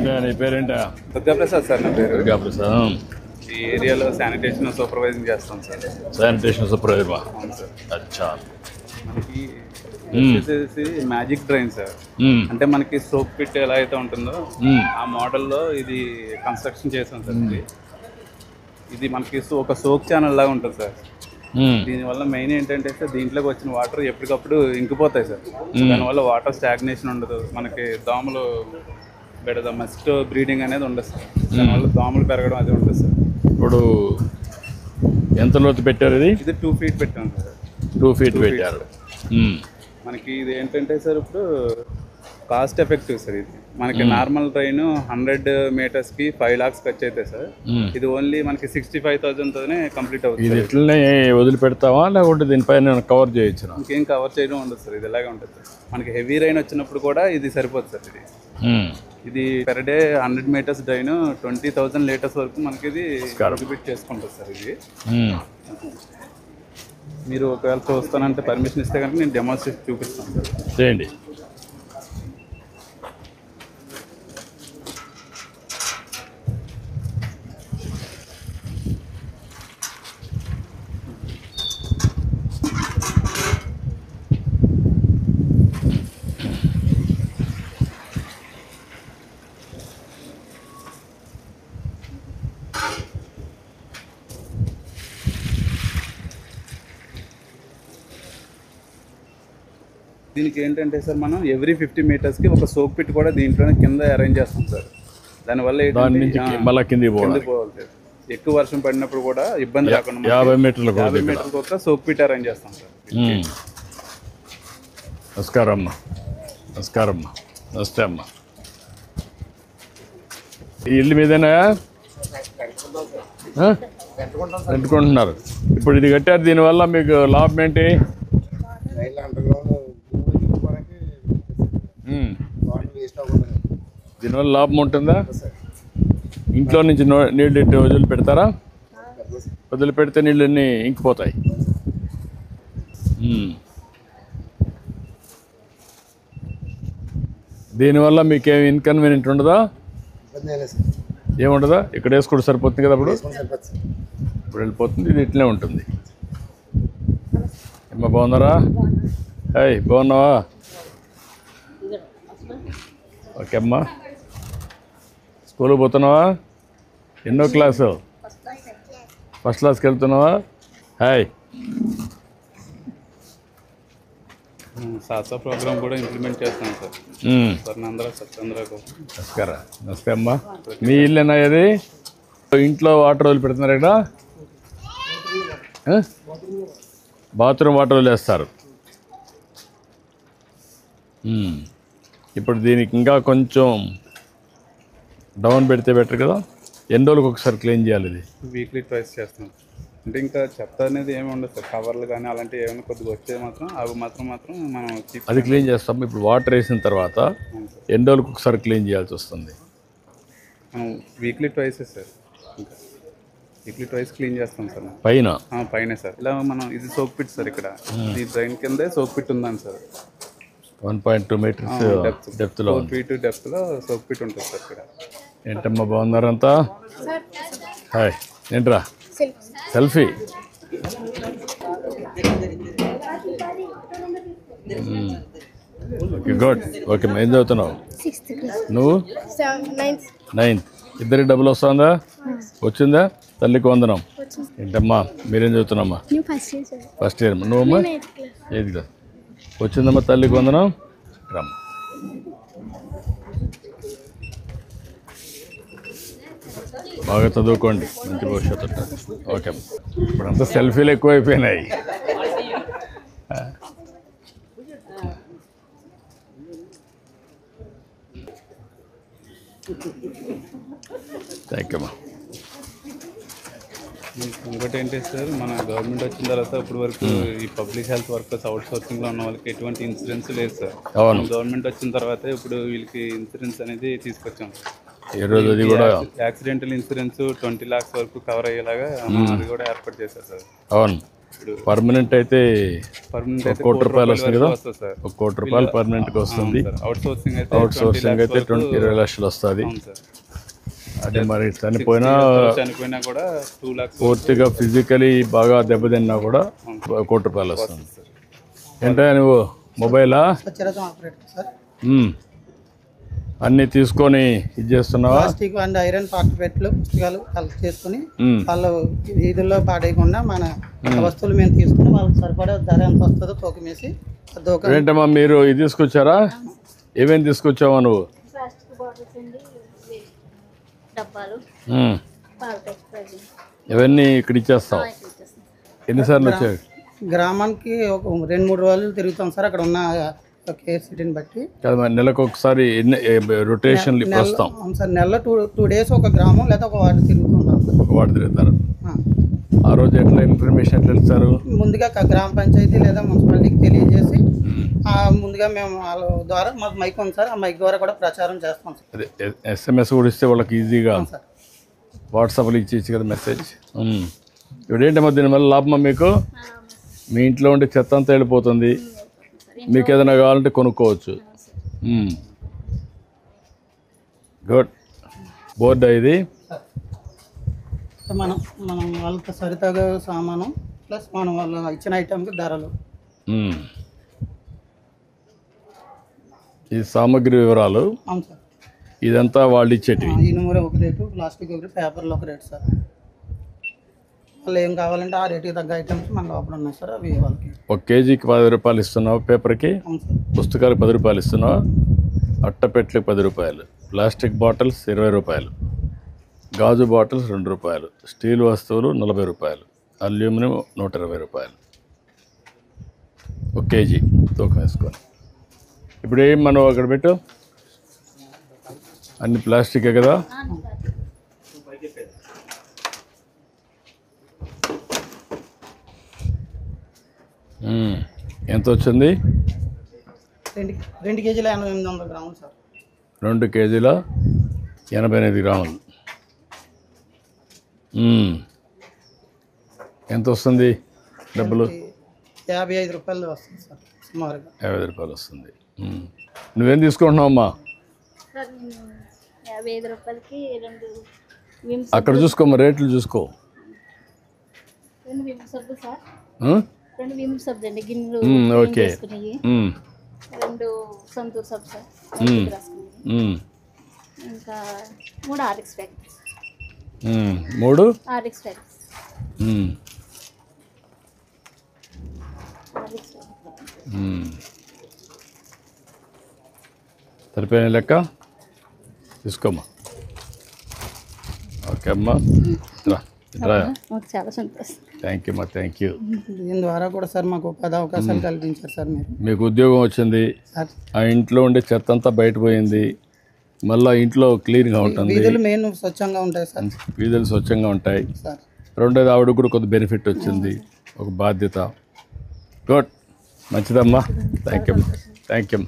ఏంటా నీ పేరేంటా? దుర్గాప్రసాద్ సార్ నా పేరు. దుర్గాప్రసాద్. ఈ ఏరియాలో శానిటేషన్ సూపర్వైజింగ్ చేస్తాం సార్. Sanitation supervisor. అవును సార్. అచ్చా. మనకి వచ్చేసి మ్యాజిక్ డ్రైన్ సార్. అంటే మనకి సోప్ పిట్ ఎలా అయితే ఉంటుందో ఆ మోడల్లో ఇది కన్స్ట్రక్షన్ చేసాం సార్. ఇది మనకి ఒక సోక్ ఛానల్ లాగా ఉంటుంది సార్. దీనివల్ల మెయిన్ ఏంటంటే సార్ దీంట్లోకి వచ్చిన వాటర్ ఎప్పటికప్పుడు ఇంకిపోతాయి సార్. దానివల్ల వాటర్ స్టాగ్నేషన్ ఉండదు, మనకి దోమలు మస్ట్ బ్రీడింగ్ అనేది ఉండదు సార్. దానివల్ల దోమలు పెరగడం అది ఉండదు సార్. ఇప్పుడు ఎంత లోతు పెట్టారు? ఇది 2 feet పెట్టాం సార్. 2 feet పెట్టారు. మనకి ఇది ఏంటంటే సార్ ఇప్పుడు కాస్ట్ ఎఫెక్టివ్ సార్. ఇది మనకి నార్మల్ ట్రైన్ 100 meters-కి 5 lakhs ఖర్చు అవుతాయి సార్. ఇది ఓన్లీ మనకి 65,000తోనే కంప్లీట్ అవుతుంది. ఇది ఇట్లనే వదిలిపెడతావా లేకుంటే దీనిపైన కవర్ చేయొచ్చు? ఇంకేం కవర్ చేయడం ఉండదు సార్. ఇది ఎలాగే ఉంటుంది సార్. మనకి హెవీ రైన్ వచ్చినప్పుడు కూడా ఇది సరిపోతుంది సార్. ఇది per day 100 meters drain 20,000 liters వరకు మనకి ఇది ఎగ్జిబిట్ చేసుకుంటుంది సార్. ఇది మీరు ఒకవేళ చూస్తానంటే పర్మిషన్ ఇస్తే కనుక నేను డెమోన్స్ట్రేట్ చూపిస్తాను సార్. చేయండి. దీనికి ఏంటంటే సార్ మనం ఎవ్రీ 50 meters-కి ఒక సోప్ పిట్ కూడా దీంట్లోనే కింద అరేంజ్ చేస్తాం సార్. దానివల్ల మళ్ళీ కిందికి పోవాలి సార్. ఎక్కువ వర్షం పడినప్పుడు కూడా ఇబ్బంది రాకుండా 50 meterలకు ఒక సోప్ పిట్ అరేంజ్ చేస్తాం సార్. నమస్కారం అమ్మా. నమస్కారం అమ్మా. నమస్తే అమ్మా. ఈ ఇల్లు మీదేనా పెట్టుకుంటున్నారు? ఇప్పుడు ఇది కట్టారు, దీనివల్ల మీకు లాభం ఏంటి? దీనివల్ల లాభం ఉంటుందా? ఇంట్లో నుంచి నీళ్ళు వదిలి పెడతారా? వదిలిపెడితే నీళ్ళన్నీ ఇంకిపోతాయి. దీనివల్ల మీకేం ఇన్కన్వీనియంట్ ఉండదా? ఏముండదా? ఇక్కడ వేసుకుంటే సరిపోతుంది కదా. ఇప్పుడు వెళ్ళిపోతుంది. ఇది ఇట్లే ఉంటుంది. ఏమ్మా బాగున్నారా? హాయ్ బాగున్నావా? ఓకే అమ్మా. స్కూల్కి పోతున్నావా? ఎన్నో క్లాసు? ఫస్ట్ క్లాస్కి వెళ్తున్నావా? హాయ్. సాసా ప్రోగ్రామ్ కూడా ఇంప్లిమెంట్ చేస్తాం సార్. నమస్కారం. నమస్తే అమ్మా. మీ ఇల్లేనా ఇది? ఇంట్లో వాటర్ వదిలి పెడుతున్నారు ఇక్కడ? బాత్రూమ్ వాటర్ వదిలేస్తారు. ఇప్పుడు దీనికి ఇంకా కొంచెం డౌన్ పెడితే బెటర్ కదా. ఎన్ని రోజులకు ఒకసారి క్లీన్ చేయాలి? ఇది వీక్లీ ట్వైస్ చేస్తాం. అంటే ఇంకా చెత్త అనేది ఏమి ఉండదు సార్. కవర్లు కానీ అలాంటివి ఏమైనా కొద్దిగా వచ్చే మాత్రం అవి మాత్రం మనం అది క్లీన్ చేస్తాం. ఇప్పుడు వాటర్ వేసిన తర్వాత ఎన్ని రోజులకు ఒకసారి క్లీన్ చేయాల్సి వస్తుంది? మనం weekly twice sir. Weekly twice clean చేస్తాం సార్. పైన సార్ ఇలా మనం ఇది సోప్ పిట్ సార్. ఇక్కడ ఈ డ్రైన్ కిందే సోప్ పిట్ ఉందని సార్. 1.2 meters డెప్త్లో 4 feet డెప్త్లో సోప్ పిట్ ఉంటుంది సార్ ఇక్కడ. ఏంటమ్మా బాగున్నారంతా? హాయ్. ఏంట్రా సెల్ఫీ? Okay good. ఓకే ఏం చదువుతున్నావు నువ్వు? 9th. ఇద్దరికి డబ్బులు వస్తుందా? వచ్చిందా? తల్లికి వందనం. ఏంటమ్మా మీరేం చదువుతున్నామ్మా? First year. నువ్వమ్మా? 8th class. వచ్చిందమ్మా తల్లికి వందనం. రమ్మా. బాగా చదువుకోండి, మంచి భవిష్యత్తు ఉంటుంది. ఓకే. ఇప్పుడంతా సెల్ఫీలు ఎక్కువైపోయినాయి. థ్యాంక్ యూ అమ్మా. ఇంకోటి ఏంటి సార్, మన గవర్నమెంట్ వచ్చిన తర్వాత ఇప్పటి వరకు ఈ పబ్లిక్ హెల్త్ వర్కర్స్ అవుట్ సోర్సింగ్లో ఉన్న వాళ్ళకి ఎటువంటి ఇన్సూరెన్స్ లేదు సార్. గవర్నమెంట్ వచ్చిన తర్వాత ఇప్పుడు వీళ్ళకి ఇన్సూరెన్స్ అనేది తీసుకొచ్చాం. యాక్సిడెంటల్ ఇన్సూరెన్స్ 20 lakhs వరకు కవర్ అయ్యేలాగా అది కూడా ఏర్పాటు చేశారు సార్. అవును. పర్మనెంట్ అయితే పర్మనెంట్ ఒక అయితే కోటి రూపాయలు వస్తుంది కదా, వస్తుంది సార్. 1 కోటి రూపాయలు పర్మనెంట్గా వస్తుంది. అవుట్ సోర్సింగ్ అయితే అవుట్ సోర్సింగ్ అయితే 20 లక్షలు వస్తుంది. అవును సార్. అదే మరి చనిపోయినా చనిపోయినా కూడా 2 lakhs పూర్తిగా ఫిజికలీ బాగా దెబ్బతిన్నా కూడా 1 కోటి రూపాయలు వస్తుంది. ఏంటో నువ్వు మొబైలా అన్నీ తీసుకొని ఇది చేస్తున్నావా? ప్లాస్టిక్ అండ్ ఐరన్ పార్ట్ పెట్లు పుస్తకాలు కలెక్ట్ చేసుకుని వాళ్ళు వీధుల్లో పాడేయకుండా మన వస్తువులు మేము తీసుకుని వాళ్ళకి సరిపడే ధర ఎంత వస్తుందో తూకం వేసి ఏంటమ్మా మీరు ఇది తీసుకొచ్చారా? ఏమేమి తీసుకొచ్చావా నువ్వు? ఇవన్నీ ఇక్కడ ఇచ్చేస్తావు. ఎన్నిసార్లు వచ్చాయి? గ్రామానికి ఒక 2-3 రోజులు తిరుగుతాం సార్. అక్కడ ఉన్న కేర్ సిటీని బట్టి నెలకు ఒకసారి రొటేషన్లు వస్తాం. అవును సార్, నెలలో 2 days ఒక గ్రామం లేదా ఒక వార్డు తిరుగుతుంటాం సార్. ఒక వార్డు తిరుగుతారు. ఆ రోజు ఎట్లా ఇన్ఫర్మేషన్ ఎట్లా ఇస్తారు? ముందుగా గ్రామ పంచాయతీ లేదా మున్సిపాలిటీకి తెలియజేసి ముందుగా మేము వాళ్ళ ద్వారా మాకు మైక్ ఉంది సార్, ఆ మైక్ ద్వారా కూడా ప్రచారం చేస్తాం సార్. అదే SMS కూడా ఇస్తే వాళ్ళకి ఈజీగా సార్ వాట్సాప్లో ఇచ్చి కదా మెసేజ్. ఇప్పుడు ఏంటమ్మా దీనివల్ల లాభమా మీకు? మీ ఇంట్లో ఉండే చెత్త అంతా వెళ్ళిపోతుంది, మీకు ఏదైనా కావాలంటే కొనుక్కోవచ్చు. గుడ్. బోర్డా ఇది? మనం వాళ్ళకి సరితగా సామాను ప్లస్ మనం వాళ్ళు ఇచ్చిన ఐటమ్కి ధరలు. ఈ సామాగ్రి వివరాలు. అవును సార్. ఇదంతా వాళ్ళు ఇచ్చేటివి. ఇనుముర ఒక రేటు, ప్లాస్టిక్ ఒక రేటు, పేపర్లు ఒక రేటు సార్. వాళ్ళు ఏం కావాలంటే ఆ రేటుకి తగ్గ ఐటమ్స్ మన లోపల ఉన్నాయి సార్. అవి వాళ్ళకి 1 కేజీకి 10 రూపాయలు ఇస్తున్నావు పేపర్కి, పుస్తకాలకు 10 రూపాయలు ఇస్తున్నావు, అట్టపెట్లకి 10 రూపాయలు, ప్లాస్టిక్ బాటిల్స్ 20 రూపాయలు, గాజు బాటిల్స్ 2 రూపాయలు, స్టీల్ వస్తువులు 40 రూపాయలు, అల్యూమినియం 120 రూపాయలు 1 కేజీ తూకం వేసుకొని. ఇప్పుడు ఏం మనం అక్కడ పెట్టు, అన్ని ప్లాస్టికే కదా? ఎంత వచ్చింది? 2 కేజీల 800 గ్రాములు సార్. 2 కేజీల 88 గ్రాములు. ఎంత వస్తుంది డబ్బులు? 55 రూపాయలు వస్తుంది సార్ సుమారుగా. 55 రూపాయలు వస్తుంది. నువ్వేం తీసుకుంటున్నావు అమ్మా? 55 రూపాయలకి 2 అక్కడ చూసుకోమ్మా, రేట్లు చూసుకో. 2 విమ్ సబ్బు సార్, 2 విమ్ సబ్బు అండి గిన్నెలు ఓకే. 2 సంతూర్ సబ్బు సార్, ఇంకా 3 ఆర్ఎక్స్ ప్యాకెట్స్. 3 RX packets. సరిపోయిన లెక్క తీసుకోమ్మా. ఓకే అమ్మా, చాలా సంతోషం. థ్యాంక్ యూ అమ్మా, థ్యాంక్ యూ. దీని ద్వారా కూడా సార్ మాకు ఉపాధి అవకాశాలు కల్పించారు సార్. మీకు ఉద్యోగం వచ్చింది, ఆ ఇంట్లో ఉండే చెత్త అంతా బయటపోయింది, మళ్ళీ ఇంట్లో క్లీన్గా ఉంటుంది, వీధులు మెయిన్ స్వచ్ఛంగా ఉంటాయి సార్. వీధులు స్వచ్ఛంగా ఉంటాయి. సార్ రెండోది ఆవిడకు కూడా కొద్ది బెనిఫిట్ వచ్చింది, ఒక బాధ్యత. గుడ్, మంచిదమ్మా, thank you, thank you.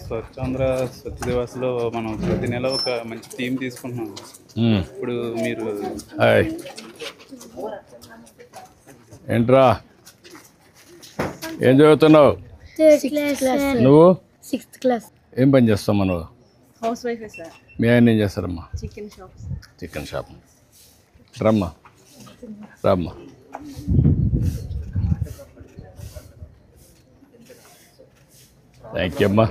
Swachh Andhra Swachh దివాస్లో మనం ప్రతి నెల ఒక మంచి థీమ్ తీసుకుంటున్నాం. ఇప్పుడు మీరు ఏంట్రా ఏం చదువుతున్నావు? నువ్వు 6th క్లాస్. ఏం పని చేస్తావు నువ్వు? House wife sir. మీ ఆయన ఏం చేస్తారమ్మా? Chicken shop. Chicken shop. రమ్మా రమ్మా. థ్యాంక్ యూ అమ్మా.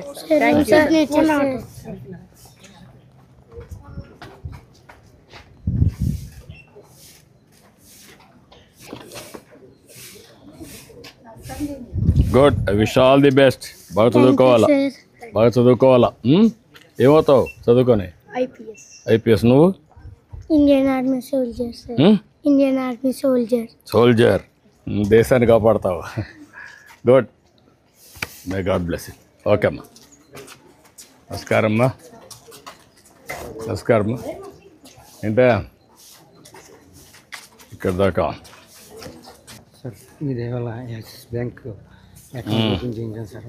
Good, I wish all the best. బాగా చదువుకోవాలా, బాగా చదువుకోవాలా. ఏమవుతావు చదువుకొని? ఐపీఎస్. నువ్వు? Indian army soldier sir. Indian army soldier. Soldier, దేశాన్ని కాపాడతావు. Good, may God bless you. Okay అమ్మా, నమస్కారం అమ్మా. నమస్కారం అమ్మా. ఏంటా ఇక్కడ దాకా? సార్ మీది ఇవాళ యాక్సిస్ బ్యాంక్ అకౌంట్ ఓపెన్ చేయించాను సార్.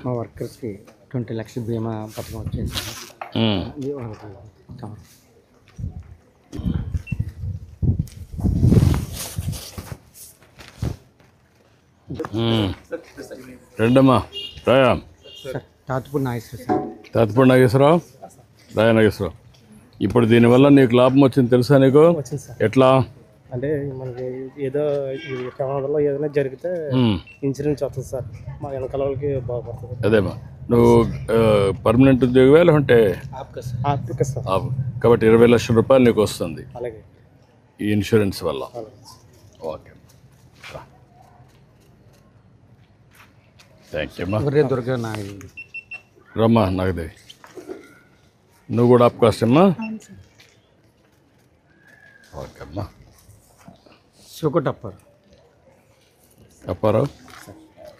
మా వర్కర్స్కి 20 లక్షల బీమా పథకం వచ్చింది సార్. రెండమ్మా రాయా సార్ తాతుపూడి నాగేశ్వర సార్. తాతపూడి నాగేశ్వరరావు, రాయా నాగేశ్వరరావు. ఇప్పుడు దీనివల్ల నీకు లాభం వచ్చింది తెలుసా నీకు? ఎట్లా అంటే మనకి ఏదో ఈ ప్రమాదంలో ఏదైనా జరిగితే ఇన్సూరెన్స్ వస్తుంది సార్, మా వెనకాల వాళ్ళకి బాగుపడుతుంది. అదేమ్మా, నువ్వు పర్మనెంట్ ఉద్యోగమే లేకుంటే ఆర్థిక సార్. కాబట్టి 20 లక్షల రూపాయలు నీకు వస్తుంది అలాగే ఈ ఇన్సూరెన్స్ వల్ల. ఓకే, థ్యాంక్ యూ అమ్మా. ఒరే దుర్గా నాయుడు. రమ్మా నాగదేవి, నువ్వు కూడా ఆప్ కాస్ట్ అమ్మా? ఓకే అమ్మా. సుకుటప్పర్. అప్పారావు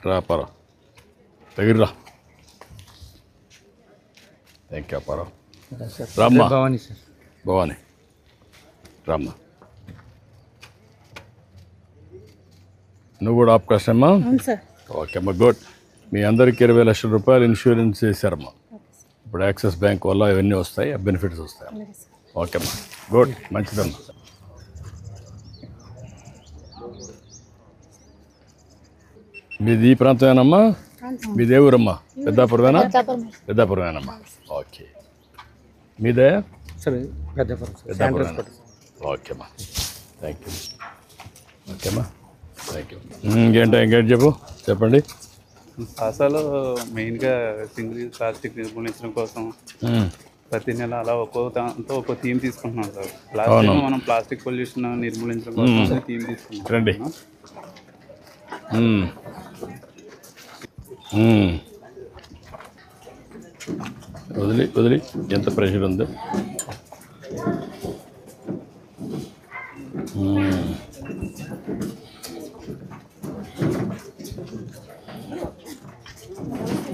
రా, అప్పారావు దగ్గర. Thank you Apparao. రామ్మా భవానీ సార్. భవానీ రామ్మా. నువ్వు కూడా ఆప్ కాస్ట్ అమ్మా? ఓకే అమ్మా, గుడ్. మీ అందరికీ 20 లక్షల రూపాయలు ఇన్సూరెన్స్ చేశారమ్మా. ఇప్పుడు యాక్సిస్ బ్యాంక్ వల్ల ఇవన్నీ వస్తాయి, బెనిఫిట్స్ వస్తాయి. ఓకే అమ్మా, గుడ్, మంచిదమ్మా. మీది ఈ ప్రాంతమేనమ్మా? మీదే ఊరమ్మా? పెద్దాపురమేనా? పెద్దాపురమేనమ్మా. ఓకే, మీదే సార్ పెద్దపురం సార్. పెద్దాపురమేనా? ఓకేమ్మా, థ్యాంక్ యూ. ఓకేమ్మా, థ్యాంక్ యూ. ఇంకేంటి చెప్పు, చెప్పండి. అసలు మెయిన్గా సింగిల్ యూజ్ ప్లాస్టిక్ నిర్మూలించడం కోసం ప్రతి నెల అలా ఒక్కో దాంతో ఒక్కో థీమ్ తీసుకుంటున్నాం సార్. లాస్ట్ టైం మనం ప్లాస్టిక్ పొల్యూషన్ నిర్మూలించడం కోసం థీమ్ తీసుకున్నాం. రండి. వదిలి వదిలి ఎంత ప్రెషర్ ఉంది.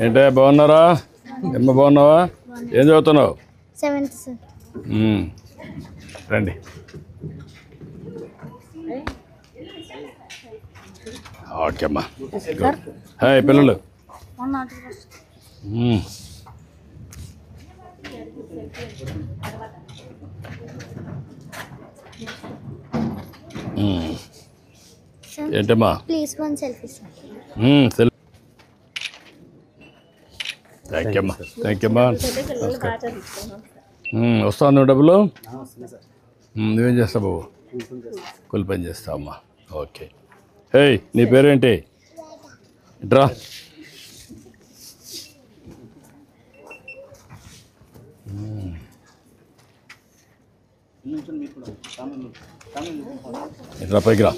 ఏంటే బాగున్నారా? ఏమ్మా బాగున్నావా? ఏం చదువుతున్నావు? 7th sir. రండి. ఓకే అమ్మా. హాయ్ పిల్లలు. ఏంటమ్మా? Please 1 selfie sir. Cell. Thank you అమ్మా, థ్యాంక్ యూ అమ్మా. వస్తాను డబ్బులు. నువ్వేం చేస్తావు బాబు? కూలి పని చేస్తావు అమ్మా. ఓకే. హే, నీ పేరేంటి? డ్రా. ఇట్లా పైకి రా,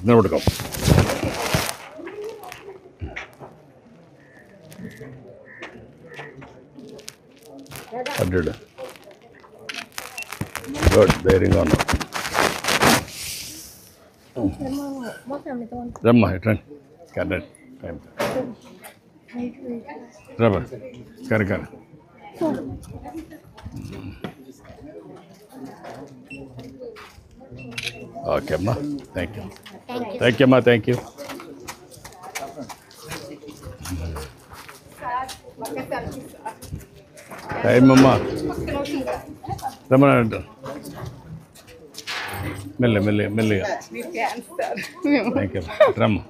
నిలబడుకో. హండ్రెడ్. గుడ్, ధైర్యంగా ఉన్నావు. రమ్మా, ఇట్రండి. కరెక్ట్ టైం రమ్మా. కరెక్ట్. ఓకే అమ్మా, థ్యాంక్ యూ. థ్యాంక్ యూ అమ్మా, థ్యాంక్ యూ. టైం అమ్మా, రమ్మా. మెల్లిగా. Thank you. రమ్మా.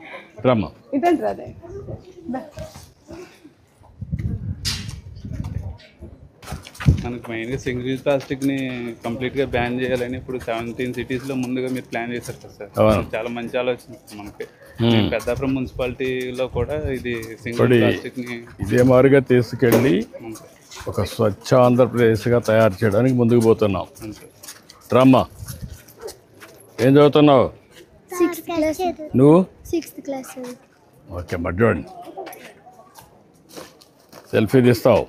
మనకు మెయిన్గా సింగిల్ యూజ్ ప్లాస్టిక్ని కంప్లీట్గా బ్యాన్ చేయాలని ఇప్పుడు 17 సిటీస్లో ముందుగా మీరు ప్లాన్ చేశారు కదా సార్. చాలా మంచి ఆలోచన మనకి. పెద్దాపురం మున్సిపాలిటీలో కూడా ఇది సింగిల్ యూజ్ ప్లాస్టిక్ని ఇదే మారుగా తీసుకెళ్ళి ఒక స్వచ్ఛ ఆంధ్రప్రదేశ్గా తయారు చేయడానికి ముందుకు పోతున్నాం. రామ్మా, ఏం చదువుతున్నావు? 6th class. నువ్వు? 6th class. ఓకే అమ్మా, చూడండి. సెల్ఫీ తీస్తావు?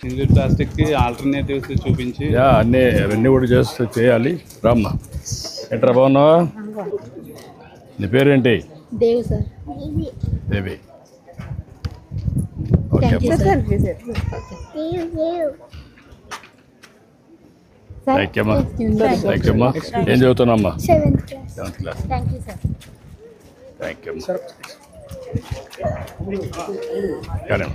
సింగిల్ ప్లాస్టిక్కి ఆల్టర్నేటివ్స్ చూపించి అవన్నీ కూడా చేయాలి. రామ్మా. ఎట్రా, బాగున్నావా? నీ పేరేంటి? దేవ్ సార్. దేవి. ఓకే అమ్మా, థ్యాంక్ యూ అమ్మా. థ్యాంక్ యూ అమ్మా. ఏం చదువుతున్నామ్మా? 7th class. 7th class. Thank you sir. Thank you అమ్మా. కానీ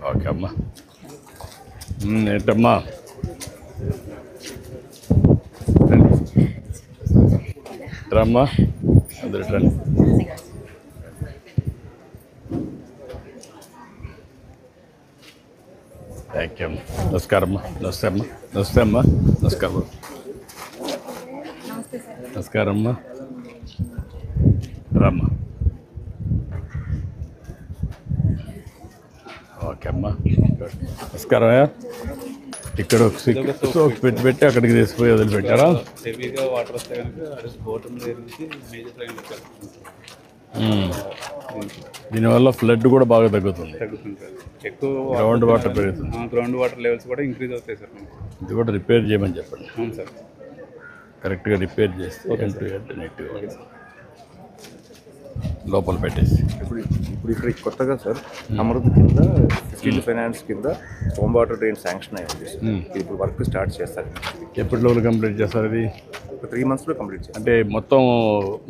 ఓకే అమ్మా. ఏంటమ్మా రమ్మా, అందరు రండి. థ్యాంక్ యూ అమ్మా. నమస్కారం అమ్మా. నమస్తే అమ్మా. నమస్తే అమ్మా. నమస్కారం. నమస్కారం అమ్మా. రమ్మా. ఓకే అమ్మా. నమస్కారం. ఇక్కడ ఒక సోప్ పెట్టి అక్కడికి తీసిపోయి వదిలిపెట్టారా? హెవీగా వాటర్ వస్తే కనుక బోటం దగ్గర నుంచి మేజర్ ట్రైన్ దీనివల్ల ఫ్లడ్ కూడా బాగా తగ్గుతుంది. తగ్గుతుంది. ఎక్కువ గ్రౌండ్ వాటర్ పెరుగుతుంది. గ్రౌండ్ వాటర్ లెవెల్స్ కూడా ఇంక్రీజ్ అవుతాయి సార్. ఇది కూడా రిపేర్ చేయమని చెప్పండి. అవును సార్. కరెక్ట్గా రిపేర్ చేస్తే నెట్గా లోపల పెట్టేసి. ఇప్పుడు ఇక్కడ కొత్తగా సార్ అమృత్ కింద 15 ఫైనాన్స్ కింద హోమ్ వాటర్ డ్రైన్ శాంక్షన్ అయ్యింది. ఇప్పుడు వర్క్ స్టార్ట్ చేస్తారు. ఎప్పటి లోపల కంప్లీట్ చేస్తారు? ఇది ఒక 3 monthsలో కంప్లీట్ చేస్తారు. అంటే మొత్తం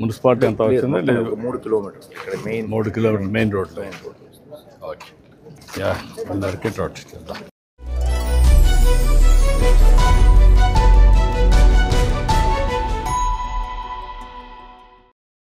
మున్సిపాలిటీ ఎంత వచ్చిందా? లేదు, 3 kilometers ఇక్కడ మెయిన్ 3 కిలోమీటర్లు మెయిన్ రోడ్. ఓకే. యా, అందరికీ రోడ్ చేద్దాం.